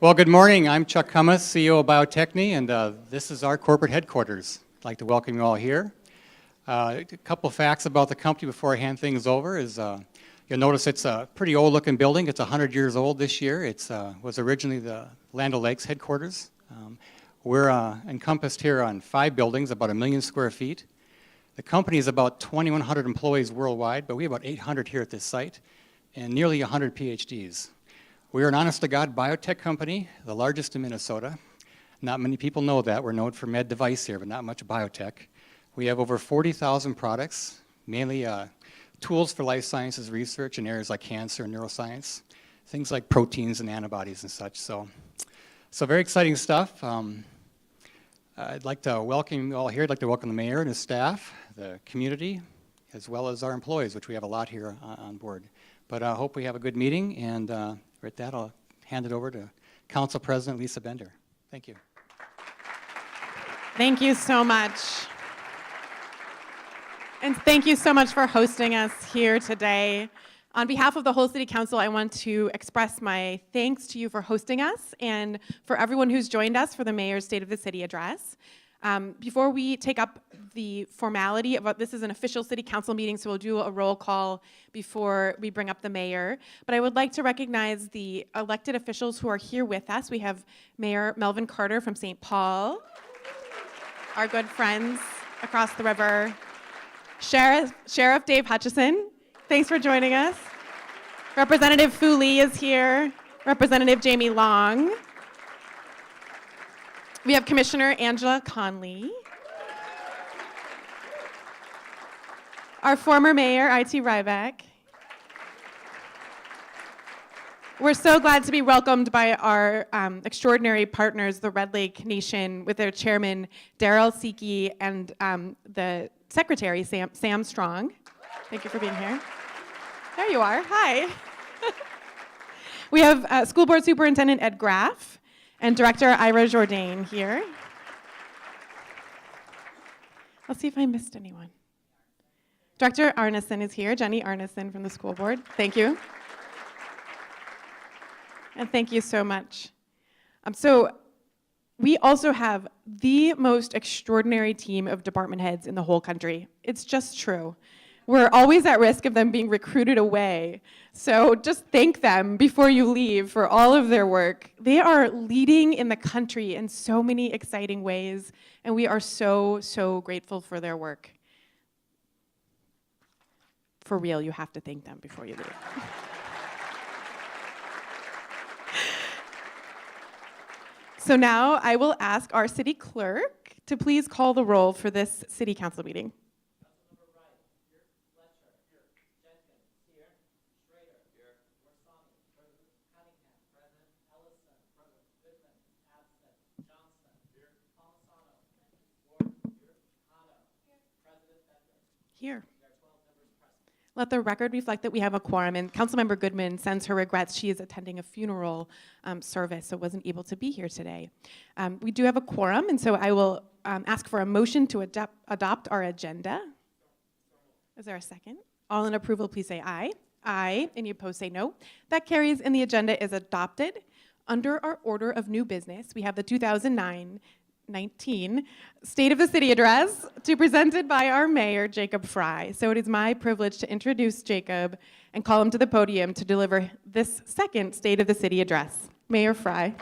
Well, good morning. I'm Chuck Cummis, CEO of Biotechny, and this is our corporate headquarters. I'd like to welcome you all here. A couple facts about the company before I hand things over is you'll notice it's a pretty old-looking building. It's 100 years old this year. It was originally the Land O'Lakes headquarters. We're encompassed here on 5 buildings, about 1 million square feet. The company is about 2,100 employees worldwide, but we have about 800 here at this site, and nearly 100 PhDs. We're an honest-to-God biotech company, the largest in Minnesota. Not many people know that. We're known for med device here, but not much biotech. We have over 40,000 products, mainly tools for life sciences research in areas like cancer and neuroscience, things like proteins and antibodies and such. So very exciting stuff. I'd like to welcome you all here. I'd like to welcome the mayor and his staff, the community, as well as our employees, which we have a lot here on board. But I hope we have a good meeting, and with that, I'll hand it over to Council President Lisa Bender. Thank you. Thank you so much. And thank you so much for hosting us here today. On behalf of the whole City Council, I want to express my thanks to you for hosting us and for everyone who's joined us for the Mayor's State of the City address. Before we take up the formality of this is an official City Council meeting, so we'll do a roll call before we bring up the mayor. But I would like to recognize the elected officials who are here with us. We have Mayor Melvin Carter from St. Paul, our good friends across the river. Sheriff Dave Hutchison, thanks for joining us. Representative Fu Lee is here. Representative Jamie Long. We have Commissioner Angela Conley. Our former mayor, I.T. Ryback. We're so glad to be welcomed by our extraordinary partners, the Red Lake Nation, with their chairman, Daryl Seeke, and the secretary, Sam Strong. Thank you for being here. There you are. Hi. We have School Board Superintendent Ed Graff and Director Ira Jourdain here. Let's see if I missed anyone. Director Arneson is here, Jenny Arneson from the school board. Thank you. And thank you so much. So we also have the most extraordinary team of department heads in the whole country. It's just true. We're always at risk of them being recruited away. So just thank them before you leave for all of their work. They are leading in the country in so many exciting ways, and we are so, so grateful for their work. For real, you have to thank them before you leave. So now I will ask our city clerk to please call the roll for this city council meeting. Here. Let the record reflect that we have a quorum, and Councilmember Goodman sends her regrets. She is attending a funeral service, so wasn't able to be here today. We do have a quorum, and so I will ask for a motion to adopt our agenda. Is there a second? All in approval, please say aye. Aye. Any opposed, say no. That carries, and the agenda is adopted. Under our order of new business, we have the 2019 State of the City Address to be presented by our mayor, Jacob Frey. So it is my privilege to introduce Jacob and call him to the podium to deliver this second State of the City Address. Mayor Frey.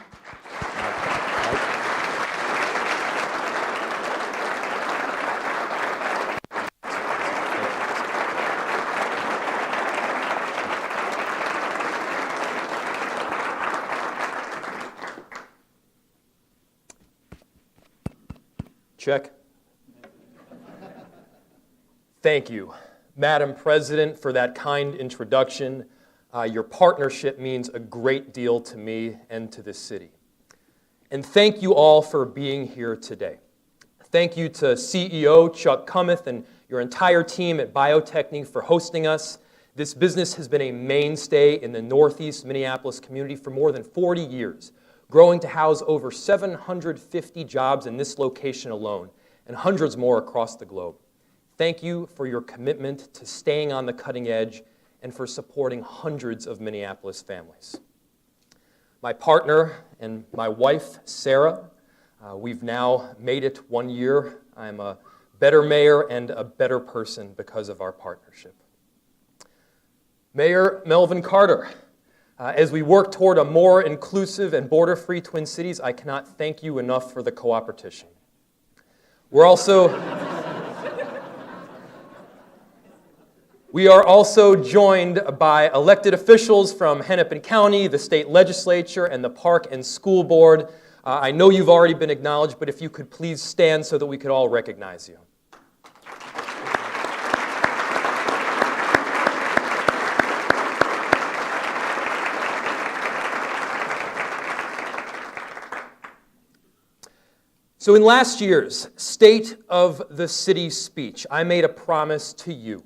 Check. Thank you, Madam President, for that kind introduction. Your partnership means a great deal to me and to this city. And thank you all for being here today. Thank you to CEO Chuck Cummis and your entire team at Biotechny for hosting us. This business has been a mainstay in the Northeast Minneapolis community for more than 40 years, growing to house over 750 jobs in this location alone, and hundreds more across the globe. Thank you for your commitment to staying on the cutting edge and for supporting hundreds of Minneapolis families. my partner and my wife, Sarah. We've now made it 1 year. I'm a better mayor and a better person because of our partnership. Mayor Melvin Carter, as we work toward a more inclusive and border-free Twin Cities, I cannot thank you enough for the cooperation. We are also joined by elected officials from Hennepin County, the state legislature, and the Park and School Board. I know you've already been acknowledged, but if you could please stand so that we could all recognize you. So in last year's State of the City speech, I made a promise to you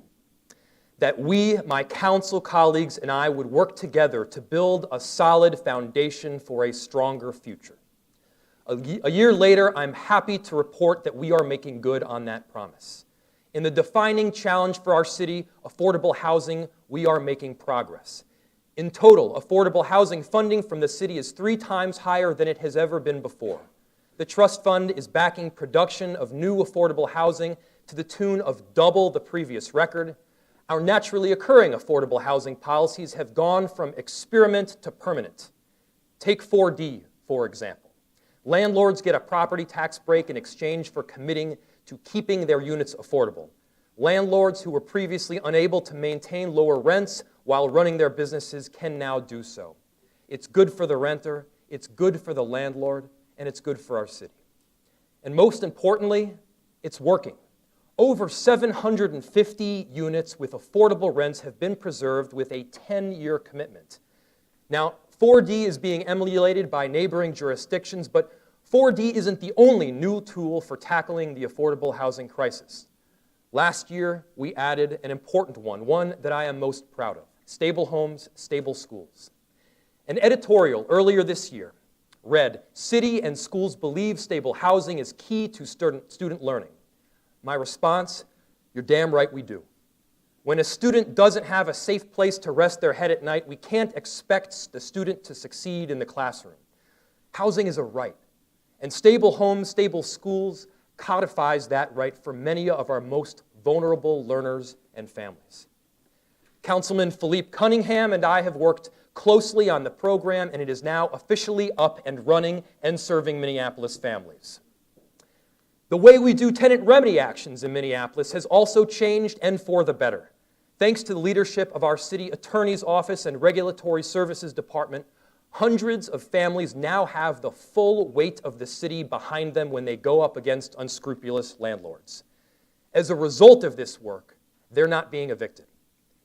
that we, my council colleagues, and I would work together to build a solid foundation for a stronger future. A year later, I'm happy to report that we are making good on that promise. In the defining challenge for our city, affordable housing, we are making progress. In total, affordable housing funding from the city is 3 times higher than it has ever been before. The trust fund is backing production of new affordable housing to the tune of double the previous record. Our naturally occurring affordable housing policies have gone from experiment to permanent. Take 4D, for example. Landlords get a property tax break in exchange for committing to keeping their units affordable. Landlords who were previously unable to maintain lower rents while running their businesses can now do so. It's good for the renter, it's good for the landlord, and it's good for our city. And most importantly, it's working. Over 750 units with affordable rents have been preserved with a 10-year commitment. Now, 4D is being emulated by neighboring jurisdictions, but 4D isn't the only new tool for tackling the affordable housing crisis. Last year, we added an important one that I am most proud of: stable homes, stable schools. An editorial earlier this year read, "City and schools believe stable housing is key to student learning." My response, you're damn right we do. When a student doesn't have a safe place to rest their head at night, we can't expect the student to succeed in the classroom. Housing is a right, and stable homes, stable schools codifies that right for many of our most vulnerable learners and families. Councilman Philippe Cunningham and I have worked closely on the program, and it is now officially up and running and serving Minneapolis families. The way we do tenant remedy actions in Minneapolis has also changed, and for the better. Thanks to the leadership of our city attorney's office and regulatory services department, hundreds of families now have the full weight of the city behind them when they go up against unscrupulous landlords. As a result of this work, they're not being evicted.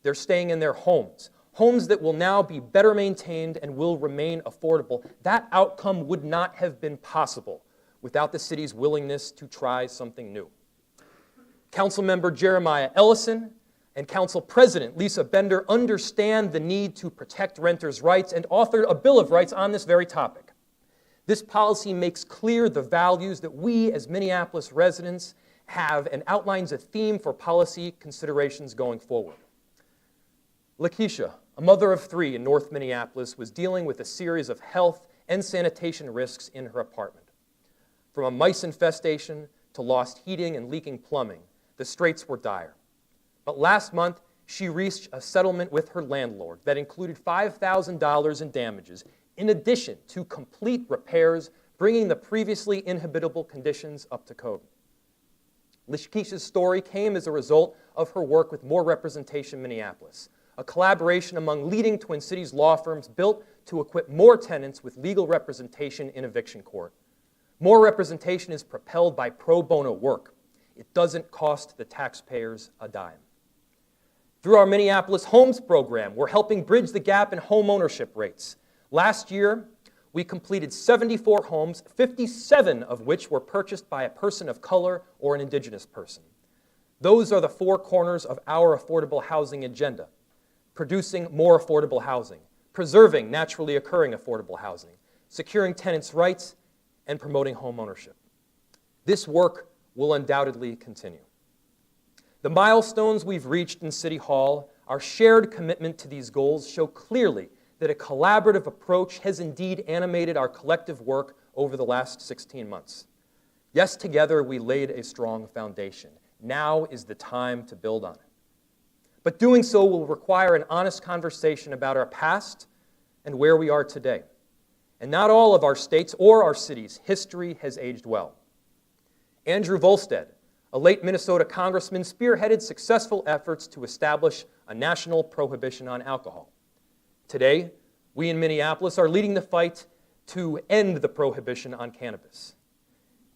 They're staying in their homes, homes that will now be better maintained and will remain affordable. That outcome would not have been possible without the city's willingness to try something new. Councilmember Jeremiah Ellison and Council President Lisa Bender understand the need to protect renters' rights and authored a Bill of Rights on this very topic. This policy makes clear the values that we as Minneapolis residents have and outlines a theme for policy considerations going forward. Lakeisha, a mother of 3 in North Minneapolis, was dealing with a series of health and sanitation risks in her apartment. From a mice infestation to lost heating and leaking plumbing, the straits were dire. But last month, she reached a settlement with her landlord that included $5,000 in damages, in addition to complete repairs, bringing the previously inhabitable conditions up to code. Lakeisha's story came as a result of her work with More Representation Minneapolis, a collaboration among leading Twin Cities law firms built to equip more tenants with legal representation in eviction court. More representation is propelled by pro bono work. It doesn't cost the taxpayers a dime. Through our Minneapolis Homes program, we're helping bridge the gap in home ownership rates. Last year, we completed 74 homes, 57 of which were purchased by a person of color or an indigenous person. Those are the 4 corners of our affordable housing agenda: producing more affordable housing, preserving naturally occurring affordable housing, securing tenants' rights, and promoting home ownership. This work will undoubtedly continue. The milestones we've reached in City Hall, our shared commitment to these goals, show clearly that a collaborative approach has indeed animated our collective work over the last 16 months. Yes, together we laid a strong foundation. Now is the time to build on it. But doing so will require an honest conversation about our past and where we are today. And not all of our states or our cities' history has aged well. Andrew Volstead, a late Minnesota congressman, spearheaded successful efforts to establish a national prohibition on alcohol. Today, we in Minneapolis are leading the fight to end the prohibition on cannabis.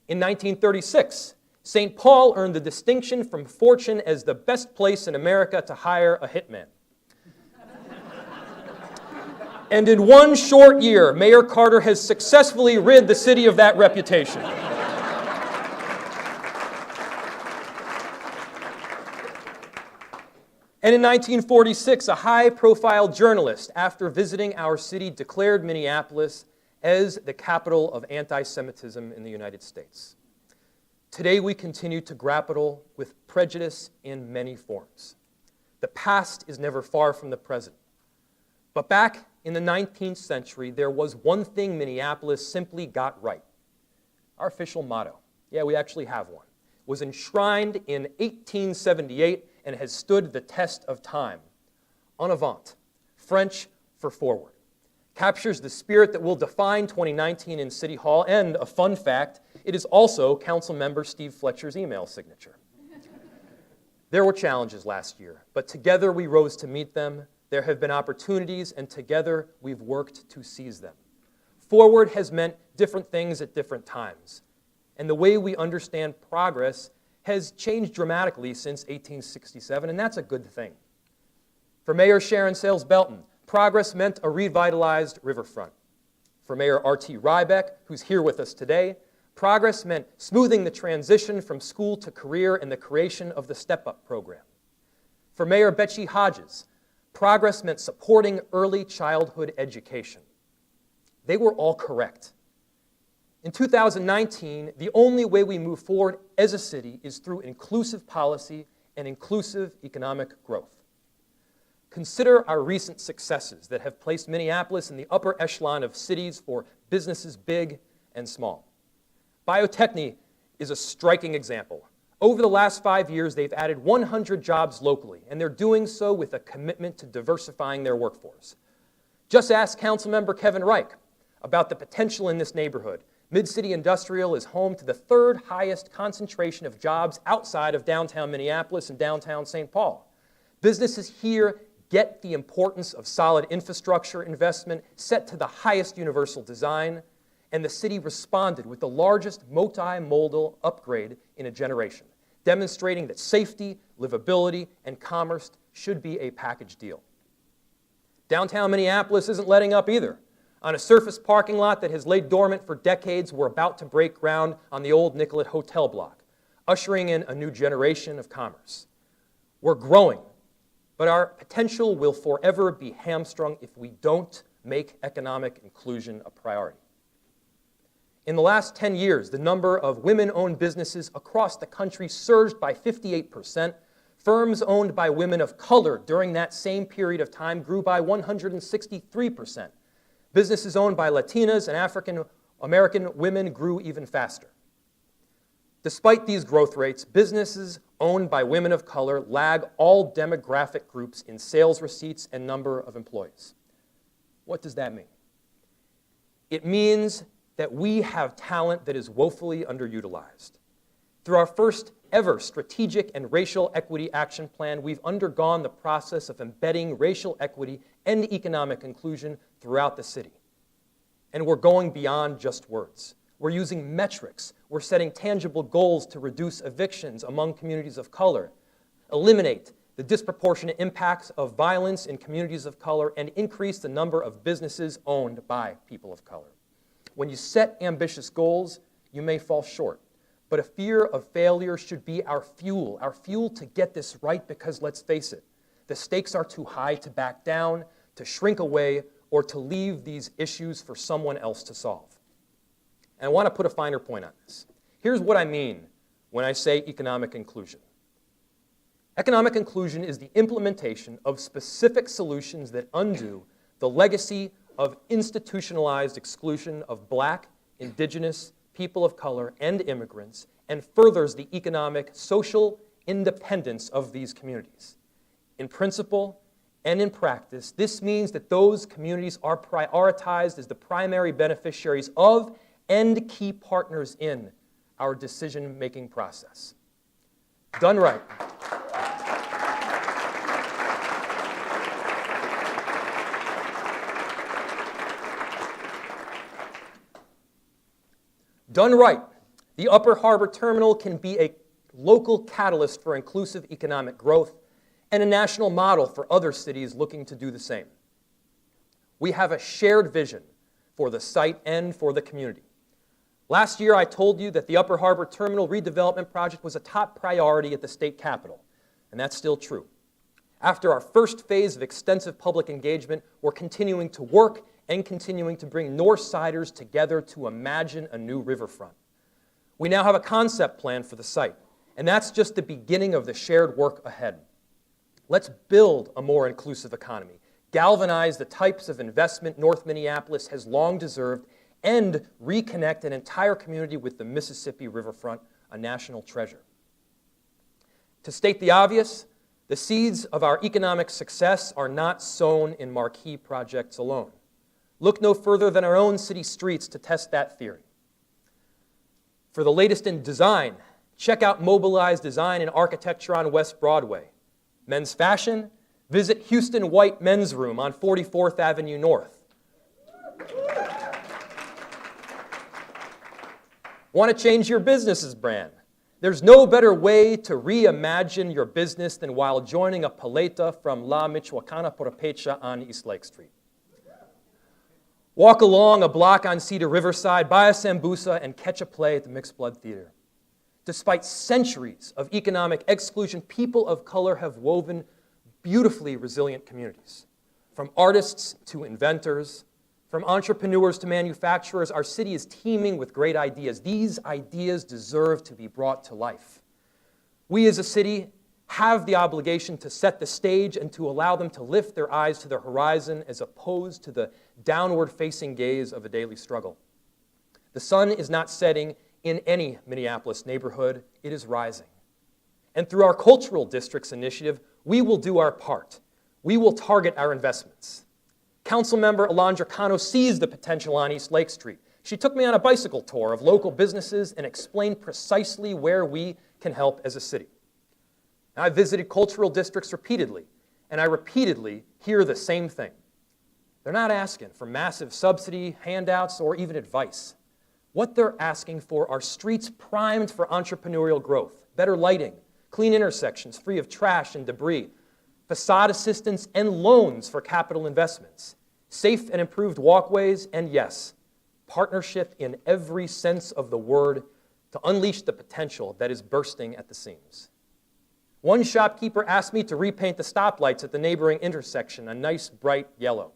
In 1936, St. Paul earned the distinction from Fortune as the best place in America to hire a hitman. And in one short year, Mayor Carter has successfully rid the city of that reputation. And in 1946, a high-profile journalist, after visiting our city, declared Minneapolis as the capital of anti-Semitism in the United States. Today, we continue to grapple with prejudice in many forms. The past is never far from the present. But back in the 19th century, there was one thing Minneapolis simply got right. Our official motto, yeah, we actually have one, was enshrined in 1878 and has stood the test of time. En avant, French for forward. Captures the spirit that will define 2019 in City Hall, and a fun fact, it is also Councilmember Steve Fletcher's email signature. There were challenges last year, but together we rose to meet them. There have been opportunities, and together we've worked to seize them. Forward has meant different things at different times, and the way we understand progress has changed dramatically since 1867, and that's a good thing. For Mayor Sharon Sales Belton, progress meant a revitalized riverfront. For Mayor R.T. Rybeck, who's here with us today, progress meant smoothing the transition from school to career and the creation of the Step Up program. For Mayor Betsy Hodges, progress meant supporting early childhood education. They were all correct. In 2019, the only way we move forward as a city is through inclusive policy and inclusive economic growth. Consider our recent successes that have placed Minneapolis in the upper echelon of cities for businesses big and small. Biotechny is a striking example. Over the last 5 years, they've added 100 jobs locally, and they're doing so with a commitment to diversifying their workforce. Just ask Councilmember Kevin Reich about the potential in this neighborhood. Mid-City Industrial is home to the third highest concentration of jobs outside of downtown Minneapolis and downtown St. Paul. Businesses here get the importance of solid infrastructure investment set to the highest universal design, and the city responded with the largest multimodal upgrade in a generation, demonstrating that safety, livability, and commerce should be a package deal. Downtown Minneapolis isn't letting up either. On a surface parking lot that has laid dormant for decades, we're about to break ground on the old Nicollet Hotel block, ushering in a new generation of commerce. We're growing, but our potential will forever be hamstrung if we don't make economic inclusion a priority. In the last 10 years, the number of women-owned businesses across the country surged by 58%. Firms owned by women of color during that same period of time grew by 163%. Businesses owned by Latinas and African American women grew even faster. Despite these growth rates, businesses owned by women of color lag all demographic groups in sales receipts and number of employees. What does that mean? It means that we have talent that is woefully underutilized. Through our first ever strategic and racial equity action plan, we've undergone the process of embedding racial equity and economic inclusion throughout the city. And we're going beyond just words. We're using metrics. We're setting tangible goals to reduce evictions among communities of color, eliminate the disproportionate impacts of violence in communities of color, and increase the number of businesses owned by people of color. When you set ambitious goals, you may fall short. But a fear of failure should be our fuel to get this right, because let's face it, the stakes are too high to back down, to shrink away, or to leave these issues for someone else to solve. And I want to put a finer point on this. Here's what I mean when I say economic inclusion. Economic inclusion is the implementation of specific solutions that undo the legacy of institutionalized exclusion of Black, Indigenous, people of color, and immigrants, and furthers the economic, social independence of these communities. In principle and in practice, this means that those communities are prioritized as the primary beneficiaries of and key partners in our decision-making process. Done right. Done right, the Upper Harbor Terminal can be a local catalyst for inclusive economic growth and a national model for other cities looking to do the same. We have a shared vision for the site and for the community. Last year, I told you that the Upper Harbor Terminal redevelopment project was a top priority at the state capitol, and that's still true. After our first phase of extensive public engagement, we're continuing to work and continuing to bring Northsiders together to imagine a new riverfront. We now have a concept plan for the site, and that's just the beginning of the shared work ahead. Let's build a more inclusive economy, galvanize the types of investment North Minneapolis has long deserved, and reconnect an entire community with the Mississippi riverfront, a national treasure. To state the obvious, the seeds of our economic success are not sown in marquee projects alone. Look no further than our own city streets to test that theory. For the latest in design, check out Mobilize Design and Architecture on West Broadway. Men's fashion, visit Houston White Men's Room on 44th Avenue North. Want to change your business's brand? There's no better way to reimagine your business than while joining a paleta from La Michoacana Purepecha on East Lake Street. Walk along a block on Cedar Riverside, buy a sambusa, and catch a play at the Mixed Blood Theater. Despite centuries of economic exclusion, people of color have woven beautifully resilient communities. From artists to inventors, from entrepreneurs to manufacturers, our city is teeming with great ideas. These ideas deserve to be brought to life. We as a city have the obligation to set the stage and to allow them to lift their eyes to the horizon as opposed to the downward-facing gaze of a daily struggle. The sun is not setting in any Minneapolis neighborhood, it is rising. And through our Cultural Districts initiative, we will do our part. We will target our investments. Councilmember Alondra Cano sees the potential on East Lake Street. She took me on a bicycle tour of local businesses and explained precisely where we can help as a city. Now, I've visited cultural districts repeatedly, and I repeatedly hear the same thing. They're not asking for massive subsidy, handouts, or even advice. What they're asking for are streets primed for entrepreneurial growth, better lighting, clean intersections free of trash and debris, facade assistance and loans for capital investments, safe and improved walkways, and yes, partnership in every sense of the word to unleash the potential that is bursting at the seams. One shopkeeper asked me to repaint the stoplights at the neighboring intersection a nice bright yellow.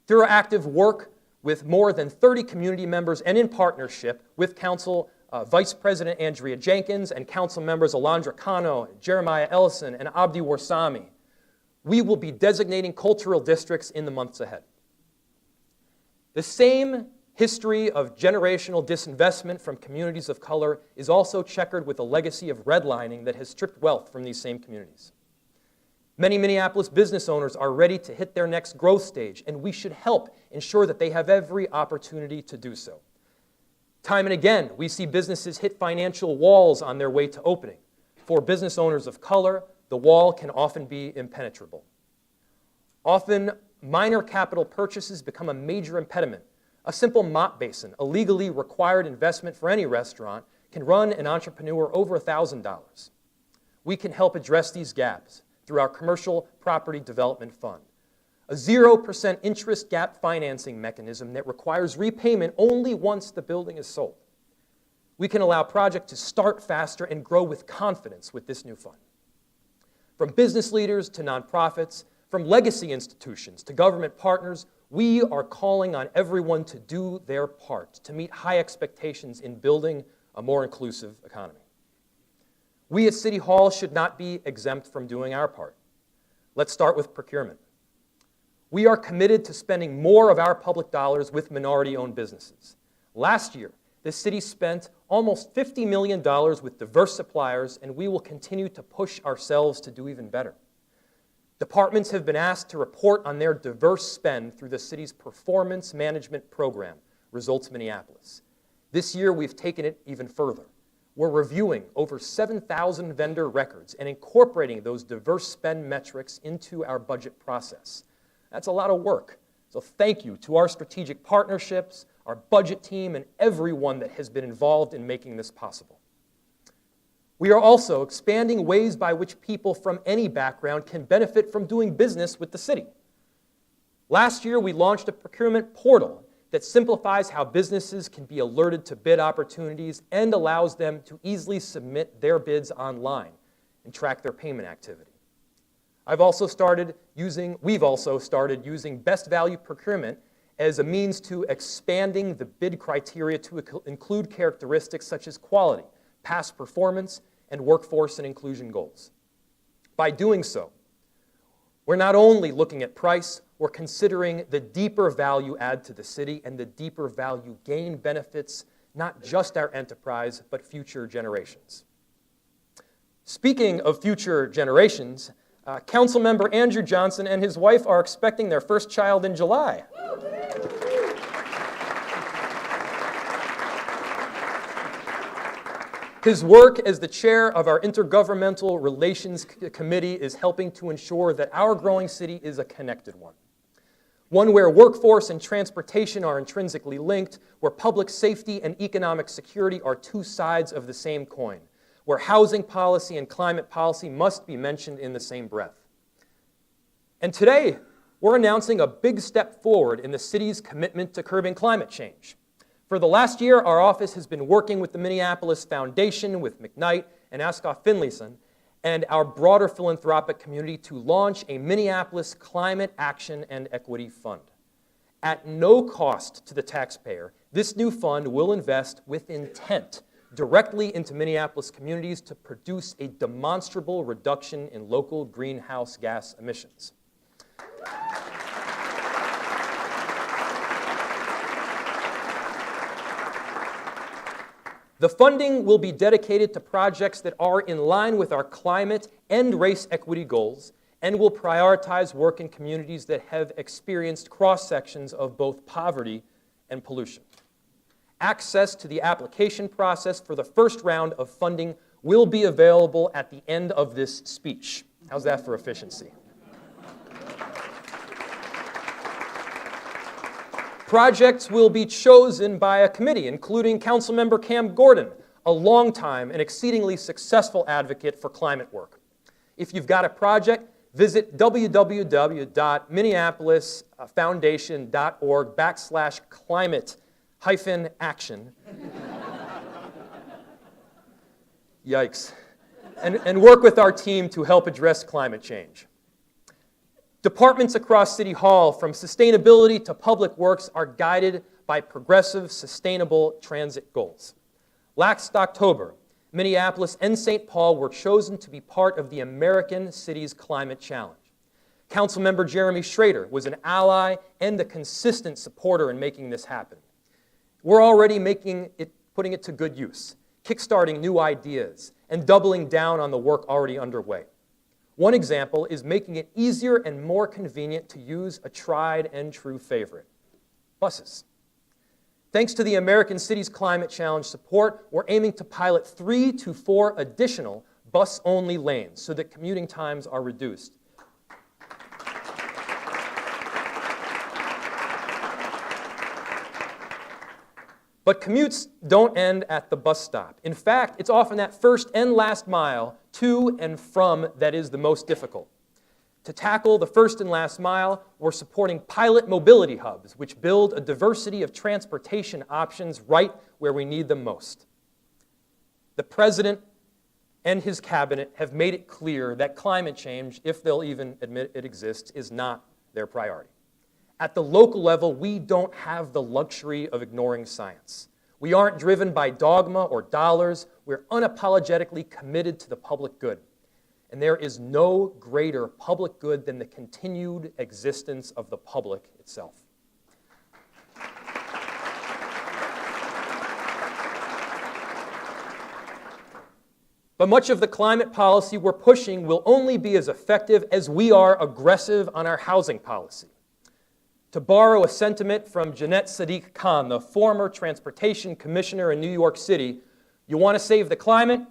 Through our active work with more than 30 community members and in partnership with Council Vice President Andrea Jenkins and Council members Alondra Cano, Jeremiah Ellison, and Abdi Warsami, we will be designating cultural districts in the months ahead. The same history of generational disinvestment from communities of color is also checkered with a legacy of redlining that has stripped wealth from these same communities. Many Minneapolis business owners are ready to hit their next growth stage, and we should help ensure that they have every opportunity to do so. Time and again, we see businesses hit financial walls on their way to opening. For business owners of color, the wall can often be impenetrable. Often, minor capital purchases become a major impediment. A simple mop basin, a legally required investment for any restaurant, can run an entrepreneur over $1,000. We can help address these gaps through our Commercial Property Development Fund, a 0% interest gap financing mechanism that requires repayment only once the building is sold. We can allow projects to start faster and grow with confidence with this new fund. From business leaders to nonprofits, from legacy institutions to government partners, we are calling on everyone to do their part to meet high expectations in building a more inclusive economy. We at City Hall should not be exempt from doing our part. Let's start with procurement. We are committed to spending more of our public dollars with minority-owned businesses. Last year, the city spent almost $50 million with diverse suppliers, and we will continue to push ourselves to do even better. Departments have been asked to report on their diverse spend through the city's performance management program, Results Minneapolis. This year, we've taken it even further. We're reviewing over 7,000 vendor records and incorporating those diverse spend metrics into our budget process. That's a lot of work. So thank you to our strategic partnerships, our budget team, and everyone that has been involved in making this possible. We are also expanding ways by which people from any background can benefit from doing business with the city. Last year, we launched a procurement portal that simplifies how businesses can be alerted to bid opportunities and allows them to easily submit their bids online and track their payment activity. We've also started using best value procurement as a means to expanding the bid criteria to include characteristics such as quality, past performance, and workforce and inclusion goals. By doing so, we're not only looking at price, we're considering the deeper value add to the city and the deeper value gain benefits not just our enterprise, but future generations. Speaking of future generations, Councilmember Andrew Johnson and his wife are expecting their first child in July. His work as the chair of our Intergovernmental Relations Committee is helping to ensure that our growing city is a connected one where workforce and transportation are intrinsically linked, where public safety and economic security are two sides of the same coin, where housing policy and climate policy must be mentioned in the same breath. And today, we're announcing a big step forward in the city's commitment to curbing climate change. For the last year, our office has been working with the Minneapolis Foundation, with McKnight and Ascoff Finlayson, and our broader philanthropic community to launch a Minneapolis Climate Action and Equity Fund. At no cost to the taxpayer, this new fund will invest with intent directly into Minneapolis communities to produce a demonstrable reduction in local greenhouse gas emissions. The funding will be dedicated to projects that are in line with our climate and race equity goals and will prioritize work in communities that have experienced cross-sections of both poverty and pollution. Access to the application process for the first round of funding will be available at the end of this speech. How's that for efficiency? Projects will be chosen by a committee, including Councilmember Cam Gordon, a longtime and exceedingly successful advocate for climate work. If you've got a project, visit www.minneapolisfoundation.org/climate-action. Yikes. And work with our team to help address climate change. Departments across City Hall, from sustainability to public works, are guided by progressive, sustainable transit goals. Last October, Minneapolis and St. Paul were chosen to be part of the American Cities Climate Challenge. Councilmember Jeremy Schrader was an ally and a consistent supporter in making this happen. We're already putting it to good use, kickstarting new ideas, and doubling down on the work already underway. One example is making it easier and more convenient to use a tried and true favorite, buses. Thanks to the American Cities Climate Challenge support, we're aiming to pilot 3 to 4 additional bus-only lanes so that commuting times are reduced. But commutes don't end at the bus stop. In fact, it's often that first and last mile to and from that is the most difficult. To tackle the first and last mile, we're supporting pilot mobility hubs, which build a diversity of transportation options right where we need them most. The President and his cabinet have made it clear that climate change, if they'll even admit it exists, is not their priority. At the local level, we don't have the luxury of ignoring science. We aren't driven by dogma or dollars. We're unapologetically committed to the public good. and there is no greater public good than the continued existence of the public itself. But much of the climate policy we're pushing will only be as effective as we are aggressive on our housing policy. To borrow a sentiment from Jeanette Sadiq Khan, the former transportation commissioner in New York City, you want to save the climate?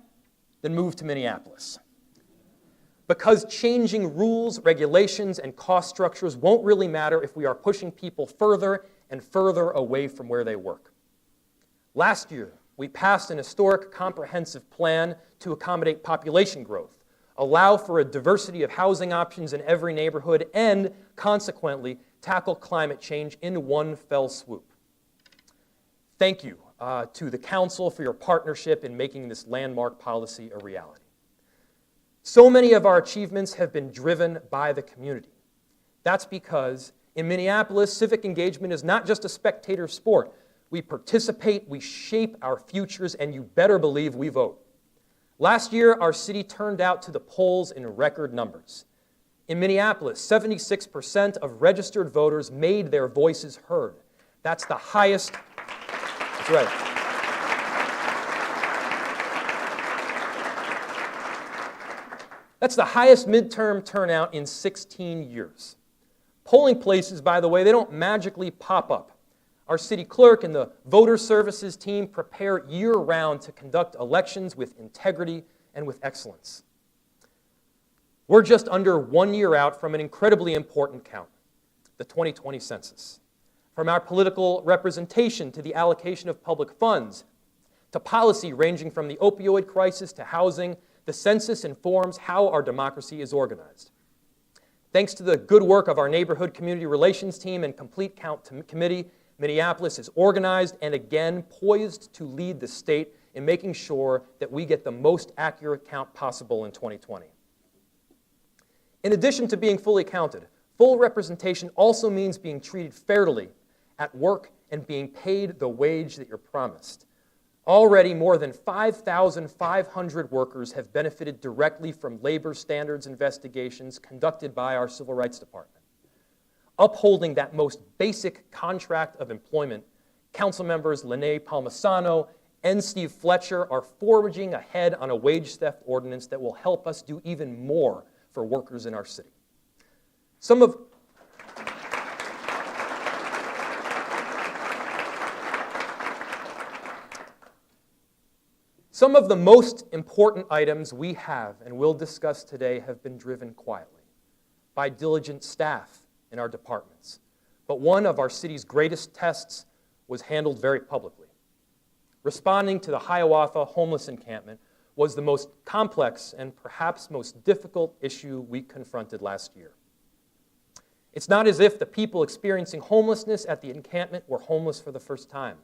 Then move to Minneapolis. Because changing rules, regulations, and cost structures won't really matter if we are pushing people further and further away from where they work. Last year, we passed an historic comprehensive plan to accommodate population growth, allow for a diversity of housing options in every neighborhood, and consequently tackle climate change in one fell swoop. Thank you to the Council for your partnership in making this landmark policy a reality. So many of our achievements have been driven by the community. That's because in Minneapolis, civic engagement is not just a spectator sport. We participate, we shape our futures, and you better believe we vote. Last year, our city turned out to the polls in record numbers. In Minneapolis, 76% of registered voters made their voices heard. That's the highest. That's right. That's the highest midterm turnout in 16 years. Polling places, by the way, they don't magically pop up. Our city clerk and the voter services team prepare year-round to conduct elections with integrity and with excellence. We're just under 1 year out from an incredibly important count, the 2020 census. From our political representation to the allocation of public funds, to policy ranging from the opioid crisis to housing, the census informs how our democracy is organized. Thanks to the good work of our neighborhood community relations team and complete count committee, Minneapolis is organized and again poised to lead the state in making sure that we get the most accurate count possible in 2020. In addition to being fully counted, full representation also means being treated fairly at work and being paid the wage that you're promised. Already, more than 5,500 workers have benefited directly from labor standards investigations conducted by our Civil Rights Department. Upholding that most basic contract of employment, Council members Lene Palmisano and Steve Fletcher are forging ahead on a wage theft ordinance that will help us do even more for workers in our city. Some of the most important items we have and will discuss today have been driven quietly by diligent staff in our departments. But one of our city's greatest tests was handled very publicly. Responding to the Hiawatha homeless encampment was the most complex and perhaps most difficult issue we confronted last year. It's not as if the people experiencing homelessness at the encampment were homeless for the first time.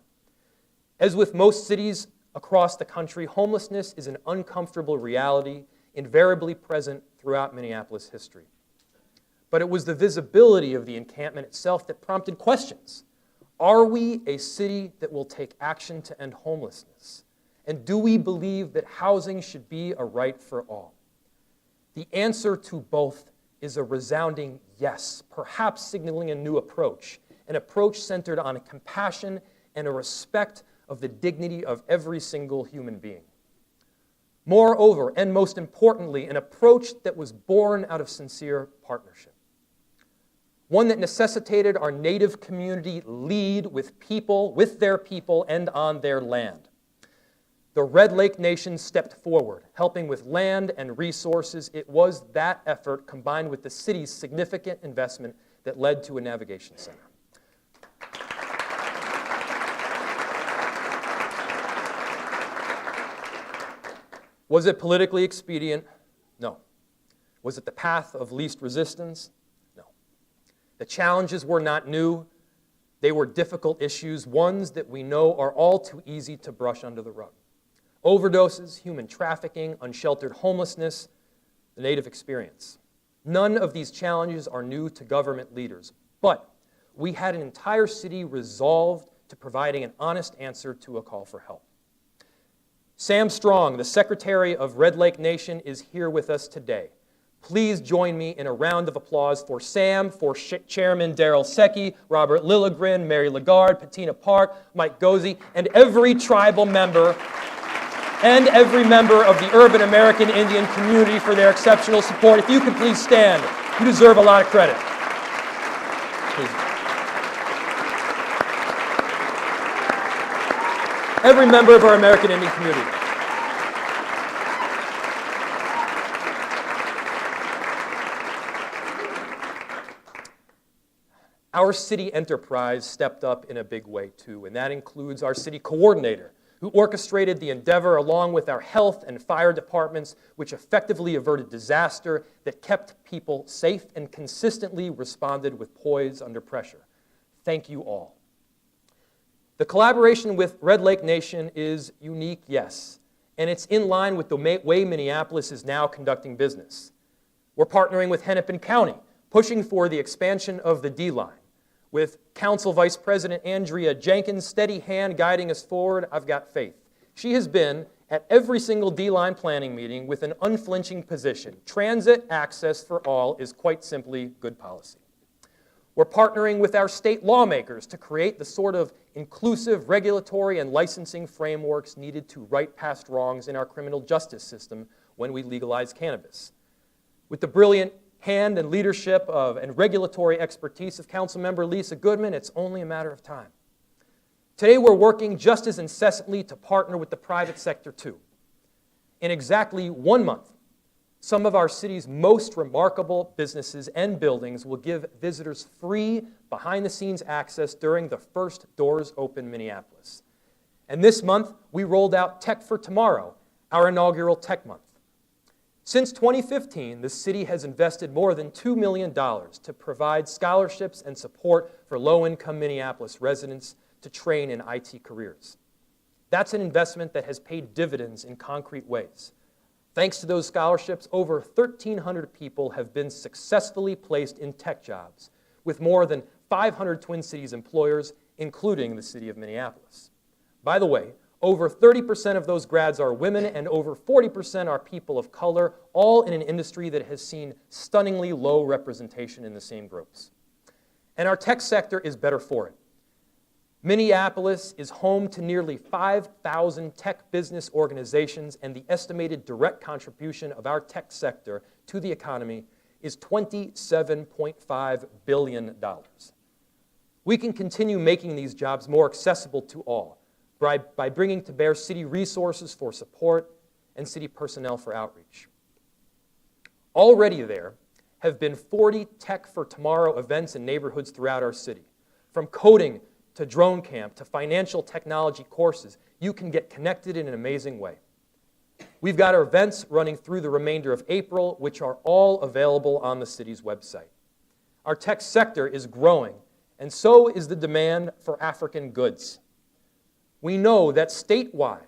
As with most cities across the country, homelessness is an uncomfortable reality, invariably present throughout Minneapolis history. But it was the visibility of the encampment itself that prompted questions. Are we a city that will take action to end homelessness? And do we believe that housing should be a right for all? The answer to both is a resounding yes, perhaps signaling a new approach, an approach centered on a compassion and a respect of the dignity of every single human being. Moreover, and most importantly, an approach that was born out of sincere partnership. One that necessitated our Native community lead with people, with their people, and on their land. The Red Lake Nation stepped forward, helping with land and resources. It was that effort, combined with the city's significant investment, that led to a navigation center. Was it politically expedient? No. Was it the path of least resistance? No. The challenges were not new. They were difficult issues, ones that we know are all too easy to brush under the rug. Overdoses, human trafficking, unsheltered homelessness, the Native experience. None of these challenges are new to government leaders, but we had an entire city resolved to providing an honest answer to a call for help. Sam Strong, the Secretary of Red Lake Nation, is here with us today. Please join me in a round of applause for Sam, for Chairman Darrell Secchi, Robert Lilligren, Mary Lagarde, Patina Park, Mike Gozi, and every tribal member and every member of the urban American Indian community for their exceptional support. If you could please stand, you deserve a lot of credit. Please. Every member of our American Indian community. Our city enterprise stepped up in a big way too, and that includes our city coordinator, who orchestrated the endeavor along with our health and fire departments, which effectively averted disaster that kept people safe and consistently responded with poise under pressure. Thank you all. The collaboration with Red Lake Nation is unique, yes, and it's in line with the way Minneapolis is now conducting business. We're partnering with Hennepin County, pushing for the expansion of the D-line. With Council Vice President Andrea Jenkins' steady hand guiding us forward, I've got faith. She has been at every single D-line planning meeting with an unflinching position. Transit access for all is quite simply good policy. We're partnering with our state lawmakers to create the sort of inclusive regulatory and licensing frameworks needed to right past wrongs in our criminal justice system when we legalize cannabis. With the brilliant hand and leadership of and regulatory expertise of Councilmember Lisa Goodman, it's only a matter of time. Today we're working just as incessantly to partner with the private sector too. In exactly 1 month, some of our city's most remarkable businesses and buildings will give visitors free behind-the-scenes access during the first Doors Open Minneapolis. And this month, we rolled out Tech for Tomorrow, our inaugural Tech Month. Since 2015, the city has invested more than $2 million to provide scholarships and support for low-income Minneapolis residents to train in IT careers. That's an investment that has paid dividends in concrete ways. Thanks to those scholarships, over 1,300 people have been successfully placed in tech jobs, with more than 500 Twin Cities employers, including the city of Minneapolis. By the way, over 30% of those grads are women, and over 40% are people of color, all in an industry that has seen stunningly low representation in the same groups. And our tech sector is better for it. Minneapolis is home to nearly 5,000 tech business organizations, and the estimated direct contribution of our tech sector to the economy is $27.5 billion. We can continue making these jobs more accessible to all by bringing to bear city resources for support and city personnel for outreach. Already there have been 40 Tech for Tomorrow events in neighborhoods throughout our city. From coding to drone camp to financial technology courses, you can get connected in an amazing way. We've got our events running through the remainder of April, which are all available on the city's website. Our tech sector is growing, and so is the demand for African goods. We know that statewide,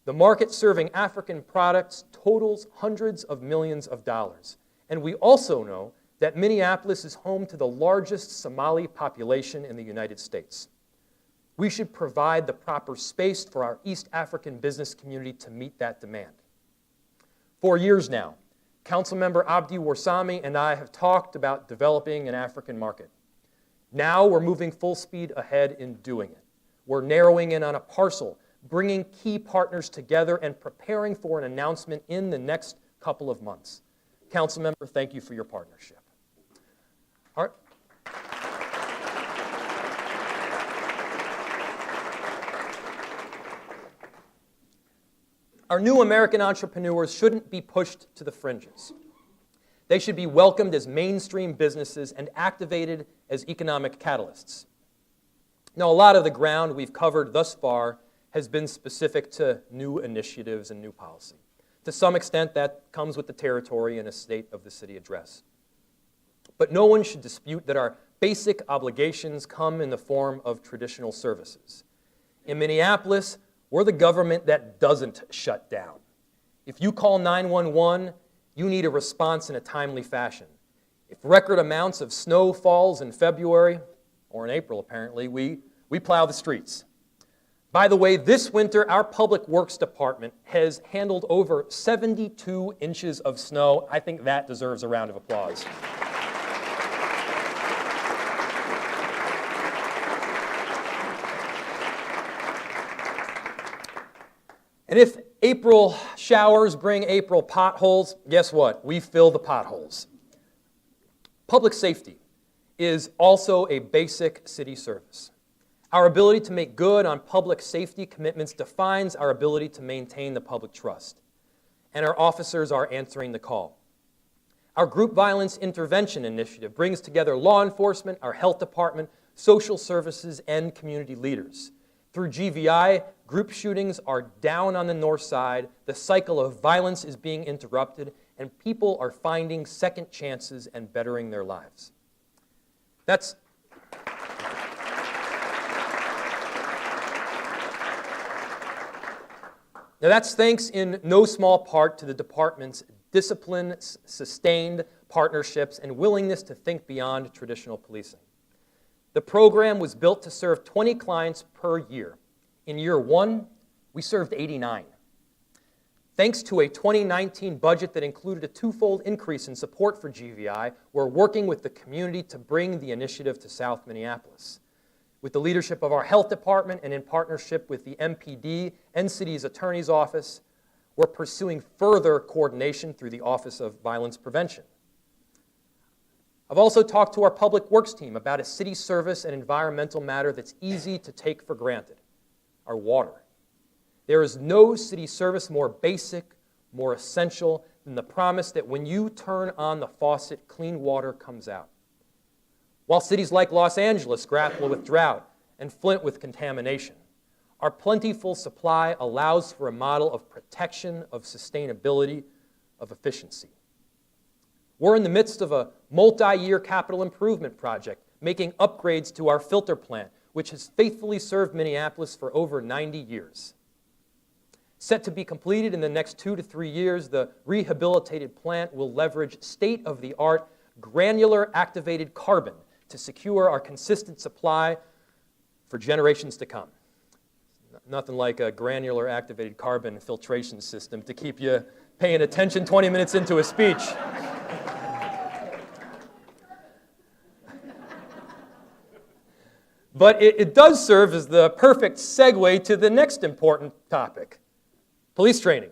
the market serving African products totals hundreds of millions of dollars. And we also know that Minneapolis is home to the largest Somali population in the United States. We should provide the proper space for our East African business community to meet that demand. For years now, Councilmember Abdi Warsame and I have talked about developing an African market. Now we're moving full speed ahead in doing it. We're narrowing in on a parcel, bringing key partners together, and preparing for an announcement in the next couple of months. Councilmember, thank you for your partnership. All right. Our new American entrepreneurs shouldn't be pushed to the fringes. They should be welcomed as mainstream businesses and activated as economic catalysts. Now, a lot of the ground we've covered thus far has been specific to new initiatives and new policy. To some extent, that comes with the territory in a State of the City address. But no one should dispute that our basic obligations come in the form of traditional services. In Minneapolis, we're the government that doesn't shut down. If you call 911, you need a response in a timely fashion. If record amounts of snow falls in February, or in April apparently, we plow the streets. By the way, this winter, our Public Works Department has handled over 72 inches of snow. I think that deserves a round of applause. And if April showers bring April potholes, guess what? We fill the potholes. Public safety is also a basic city service. Our ability to make good on public safety commitments defines our ability to maintain the public trust. And our officers are answering the call. Our Group Violence Intervention Initiative brings together law enforcement, our health department, social services, and community leaders. Through GVI, group shootings are down on the north side, the cycle of violence is being interrupted, and people are finding second chances and bettering their lives. That's thanks in no small part to the department's discipline, sustained partnerships, and willingness to think beyond traditional policing. The program was built to serve 20 clients per year. In year one, we served 89. Thanks to a 2019 budget that included a twofold increase in support for GVI, we're working with the community to bring the initiative to South Minneapolis. With the leadership of our health department and in partnership with the MPD and City's Attorney's Office, we're pursuing further coordination through the Office of Violence Prevention. I've also talked to our Public Works team about a city service and environmental matter that's easy to take for granted, our water. There is no city service more basic, more essential than the promise that when you turn on the faucet, clean water comes out. While cities like Los Angeles grapple with drought and Flint with contamination, our plentiful supply allows for a model of protection, of sustainability, of efficiency. We're in the midst of a multi-year capital improvement project, making upgrades to our filter plant, which has faithfully served Minneapolis for over 90 years. Set to be completed in the next 2 to 3 years, the rehabilitated plant will leverage state-of-the-art granular activated carbon to secure our consistent supply for generations to come. Nothing like a granular activated carbon filtration system to keep you paying attention 20 minutes into a speech. But it does serve as the perfect segue to the next important topic, police training.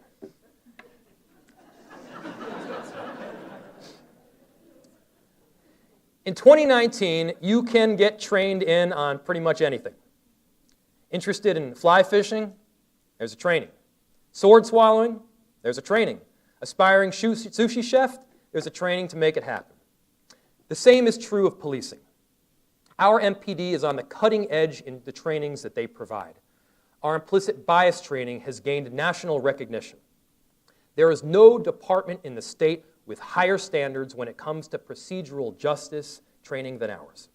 In 2019, you can get trained in on pretty much anything. Interested in fly fishing? There's a training. Sword swallowing? There's a training. Aspiring sushi chef? There's a training to make it happen. The same is true of policing. Our MPD is on the cutting edge in the trainings that they provide. Our implicit bias training has gained national recognition. There is no department in the state with higher standards when it comes to procedural justice training than ours.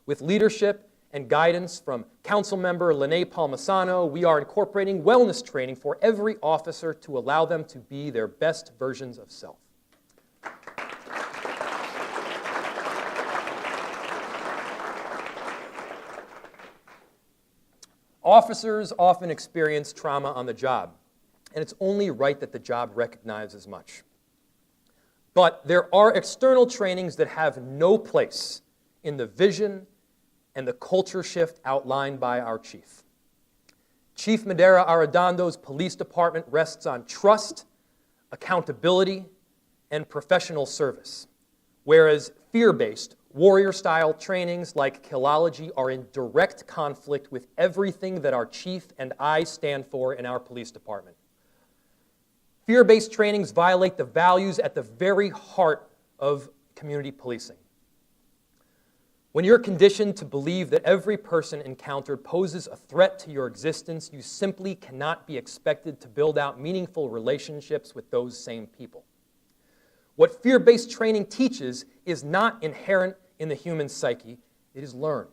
With leadership and guidance from Councilmember Lene Palmisano, we are incorporating wellness training for every officer to allow them to be their best versions of self. Officers often experience trauma on the job, and it's only right that the job recognize as much. But there are external trainings that have no place in the vision and the culture shift outlined by our chief. Chief Madera Arredondo's police department rests on trust, accountability, and professional service, whereas fear-based, warrior-style trainings like Killology are in direct conflict with everything that our chief and I stand for in our police department. Fear-based trainings violate the values at the very heart of community policing. When you're conditioned to believe that every person encountered poses a threat to your existence, you simply cannot be expected to build out meaningful relationships with those same people. What fear-based training teaches is not inherent in the human psyche, it is learned.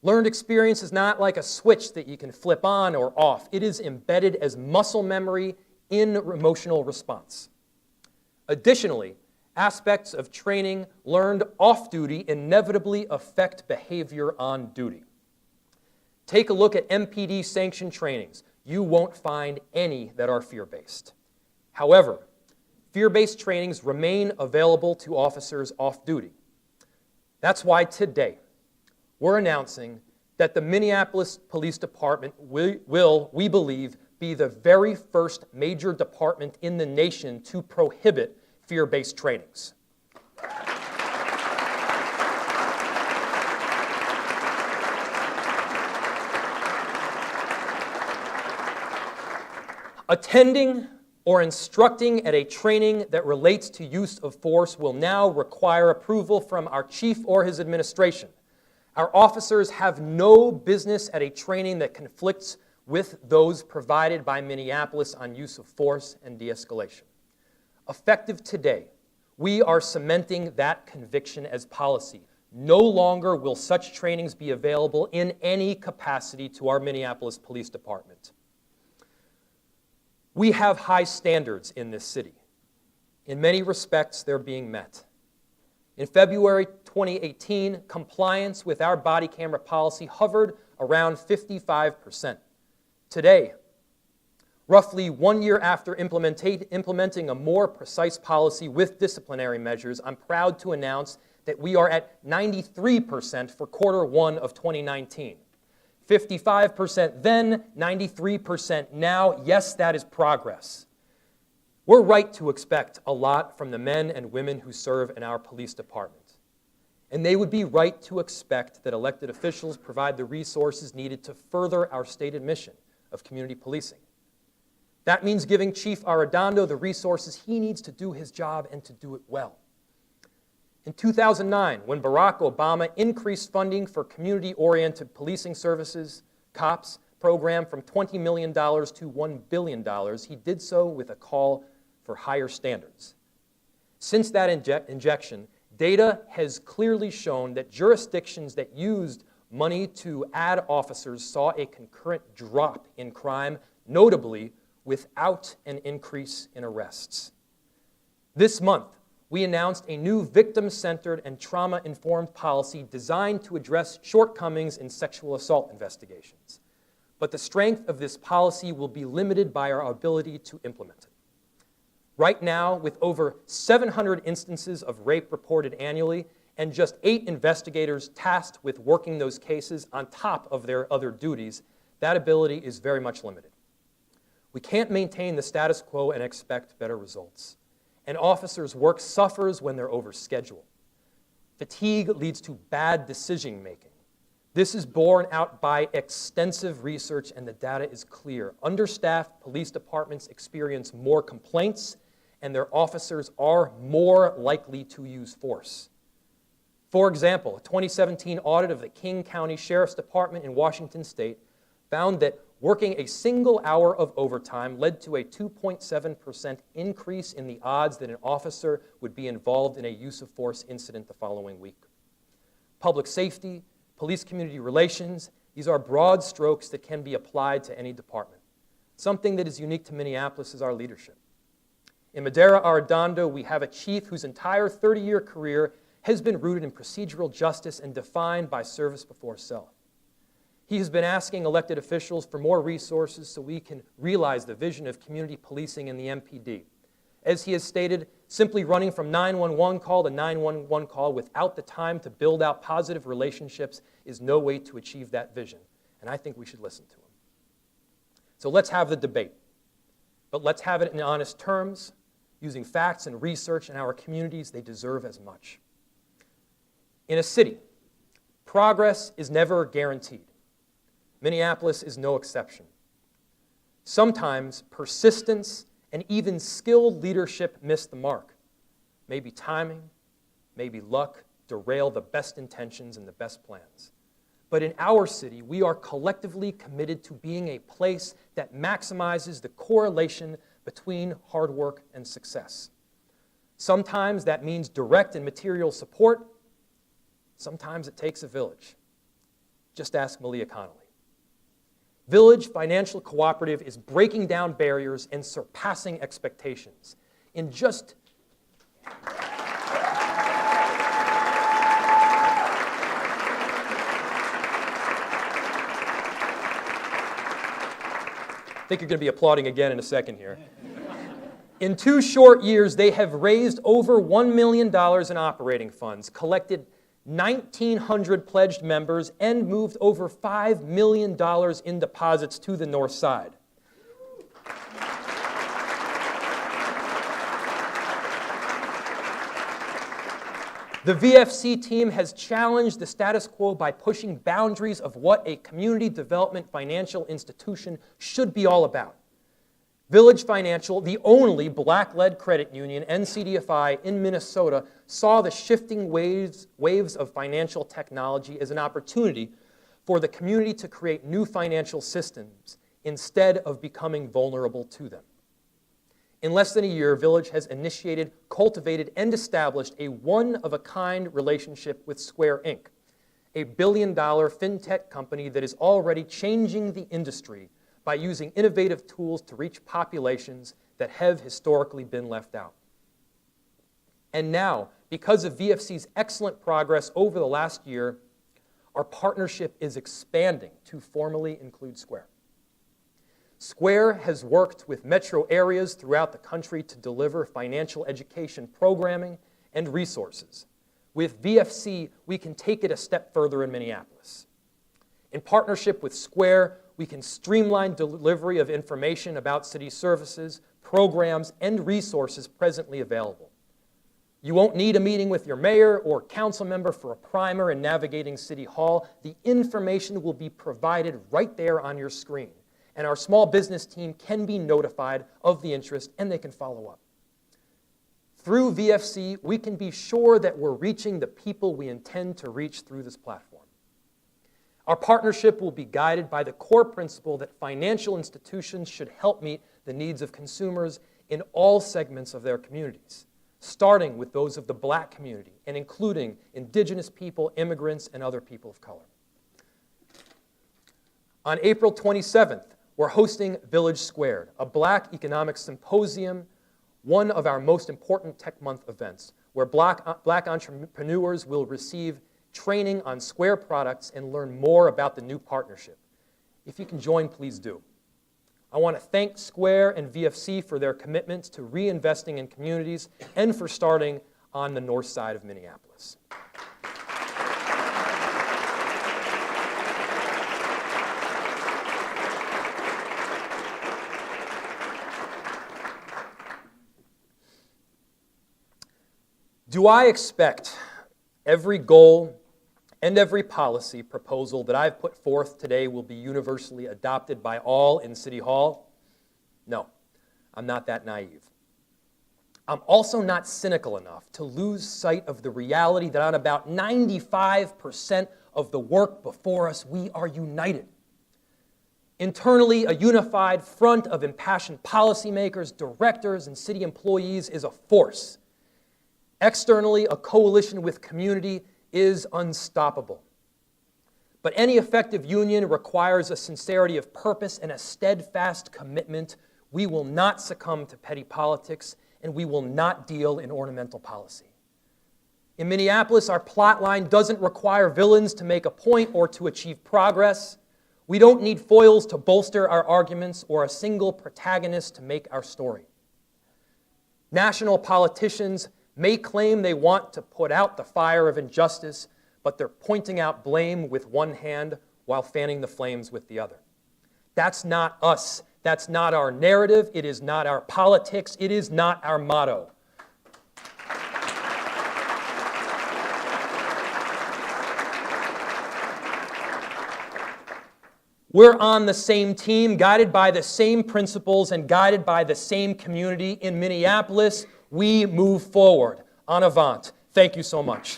Learned experience is not like a switch that you can flip on or off. It is embedded as muscle memory in emotional response. Additionally, aspects of training learned off duty inevitably affect behavior on duty. Take a look at MPD sanctioned trainings. You won't find any that are fear-based. However, fear-based trainings remain available to officers off duty. That's why today we're announcing that the Minneapolis Police Department will, we believe, be the very first major department in the nation to prohibit fear-based trainings. Attending or instructing at a training that relates to use of force will now require approval from our chief or his administration. Our officers have no business at a training that conflicts with those provided by Minneapolis on use of force and de-escalation. Effective today, we are cementing that conviction as policy. No longer will such trainings be available in any capacity to our Minneapolis Police Department. We have high standards in this city. In many respects, they're being met. In February 2018, compliance with our body camera policy hovered around 55%. Today, roughly 1 year after implementing a more precise policy with disciplinary measures, I'm proud to announce that we are at 93% for Q1 of 2019. 55% then, 93% now. Yes, that is progress. We're right to expect a lot from the men and women who serve in our police department. And they would be right to expect that elected officials provide the resources needed to further our stated mission of community policing. That means giving Chief Arredondo the resources he needs to do his job and to do it well. In 2009, when Barack Obama increased funding for community-oriented policing services, COPS program from $20 million to $1 billion, he did so with a call for higher standards. Since that injection, data has clearly shown that jurisdictions that used money to add officers saw a concurrent drop in crime, notably without an increase in arrests. This month, we announced a new victim-centered and trauma-informed policy designed to address shortcomings in sexual assault investigations. But the strength of this policy will be limited by our ability to implement it. Right now, with over 700 instances of rape reported annually and just 8 investigators tasked with working those cases on top of their other duties, that ability is very much limited. We can't maintain the status quo and expect better results. And officers' work suffers when they're overscheduled. Fatigue leads to bad decision-making. This is borne out by extensive research, and the data is clear. Understaffed police departments experience more complaints, and their officers are more likely to use force. For example, a 2017 audit of the King County Sheriff's Department in Washington State found that working a single hour of overtime led to a 2.7% increase in the odds that an officer would be involved in a use of force incident the following week. Public safety, police community relations, these are broad strokes that can be applied to any department. Something that is unique to Minneapolis is our leadership. In Madera Arredondo, we have a chief whose entire 30-year career has been rooted in procedural justice and defined by service before self. He has been asking elected officials for more resources so we can realize the vision of community policing in the MPD. As he has stated, simply running from 911 call to 911 call without the time to build out positive relationships is no way to achieve that vision. And I think we should listen to him. So let's have the debate. But let's have it in honest terms, using facts and research in our communities. They deserve as much. In a city, progress is never guaranteed. Minneapolis is no exception. Sometimes persistence and even skilled leadership miss the mark. Maybe timing, maybe luck derail the best intentions and the best plans. But in our city, we are collectively committed to being a place that maximizes the correlation between hard work and success. Sometimes that means direct and material support. Sometimes it takes a village. Just ask Malia Connolly. Village Financial Cooperative is breaking down barriers and surpassing expectations. In just I think you're going to be applauding again in a second here. In 2 short years, they have raised over $1 million in operating funds, collected 1,900 pledged members, and moved over $5 million in deposits to the North Side. The VFC team has challenged the status quo by pushing boundaries of what a community development financial institution should be all about. Village Financial, the only black-led credit union, NCDFI, in Minnesota, saw the shifting waves of financial technology as an opportunity for the community to create new financial systems instead of becoming vulnerable to them. In less than a year, Village has initiated, cultivated, and established a one-of-a-kind relationship with Square, Inc., a billion-dollar fintech company that is already changing the industry by using innovative tools to reach populations that have historically been left out. And now, because of VFC's excellent progress over the last year, our partnership is expanding to formally include Square. Square has worked with metro areas throughout the country to deliver financial education programming and resources. With VFC, we can take it a step further in Minneapolis. In partnership with Square, we can streamline delivery of information about city services, programs, and resources presently available. You won't need a meeting with your mayor or council member for a primer in navigating City Hall. The information will be provided right there on your screen, and our small business team can be notified of the interest, and they can follow up. Through VFC, we can be sure that we're reaching the people we intend to reach through this platform. Our partnership will be guided by the core principle that financial institutions should help meet the needs of consumers in all segments of their communities, starting with those of the Black community and including Indigenous people, immigrants, and other people of color. On April 27th, we're hosting Village Squared, a Black economic symposium, one of our most important Tech Month events, where Black entrepreneurs will receive training on Square products and learn more about the new partnership. If you can join, please do. I want to thank Square and VFC for their commitments to reinvesting in communities and for starting on the north side of Minneapolis. Do I expect every goal and every policy proposal that I've put forth today will be universally adopted by all in City Hall? No, I'm not that naive. I'm also not cynical enough to lose sight of the reality that on about 95% of the work before us, we are united. Internally, a unified front of impassioned policymakers, directors, and city employees is a force. Externally, a coalition with community is unstoppable. But any effective union requires a sincerity of purpose and a steadfast commitment. We will not succumb to petty politics, and we will not deal in ornamental policy. In Minneapolis, our plot line doesn't require villains to make a point or to achieve progress. We don't need foils to bolster our arguments or a single protagonist to make our story. National politicians may claim they want to put out the fire of injustice, but they're pointing out blame with one hand while fanning the flames with the other. That's not us. That's not our narrative. It is not our politics. It is not our motto. We're on the same team, guided by the same principles and guided by the same community. In Minneapolis, we move forward. En avant. Thank you so much.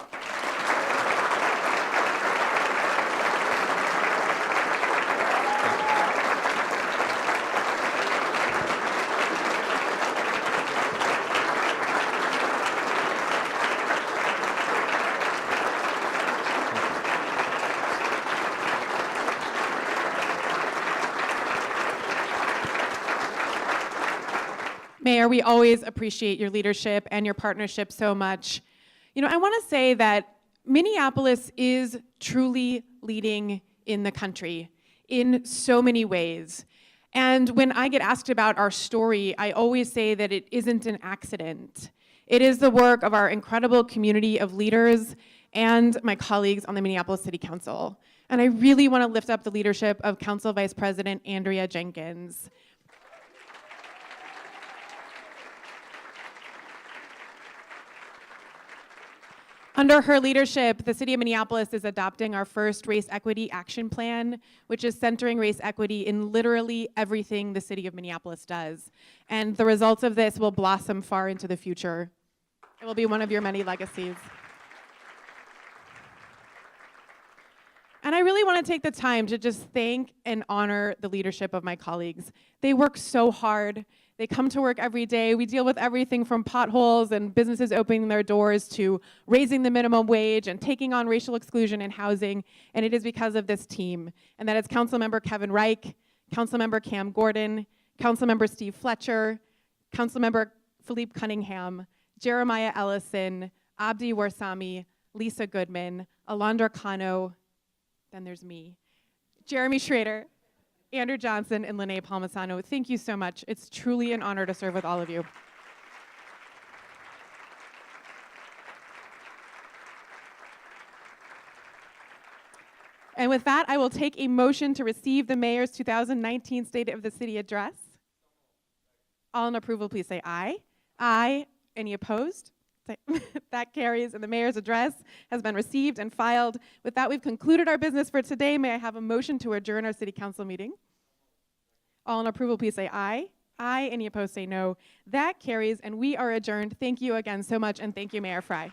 Mayor, we always appreciate your leadership and your partnership so much. You know, I want to say that Minneapolis is truly leading in the country in so many ways. And when I get asked about our story, I always say that it isn't an accident. It is the work of our incredible community of leaders and my colleagues on the Minneapolis City Council. And I really want to lift up the leadership of Council Vice President Andrea Jenkins. Under her leadership, the City of Minneapolis is adopting our first race equity action plan, which is centering race equity in literally everything the City of Minneapolis does. And the results of this will blossom far into the future. It will be one of your many legacies. And I really want to take the time to just thank and honor the leadership of my colleagues. They work so hard. They come to work every day. We deal with everything from potholes and businesses opening their doors to raising the minimum wage and taking on racial exclusion in housing. And it is because of this team. And that is Councilmember Kevin Reich, Councilmember Cam Gordon, Councilmember Steve Fletcher, Councilmember Philippe Cunningham, Jeremiah Ellison, Abdi Warsami, Lisa Goodman, Alondra Cano, then there's me, Jeremy Schrader, Andrew Johnson, and Lene Palmisano. Thank you so much. It's truly an honor to serve with all of you. And with that, I will take a motion to receive the Mayor's 2019 State of the City Address. All in approval, please say aye. Aye. Any opposed? That carries, and the Mayor's address has been received and filed. With that, we've concluded our business for today. May I have a motion to adjourn our City Council meeting? All in approval, please say aye. Aye. Any opposed, say no. That carries, and we are adjourned. Thank you again so much, and thank you, Mayor Frey.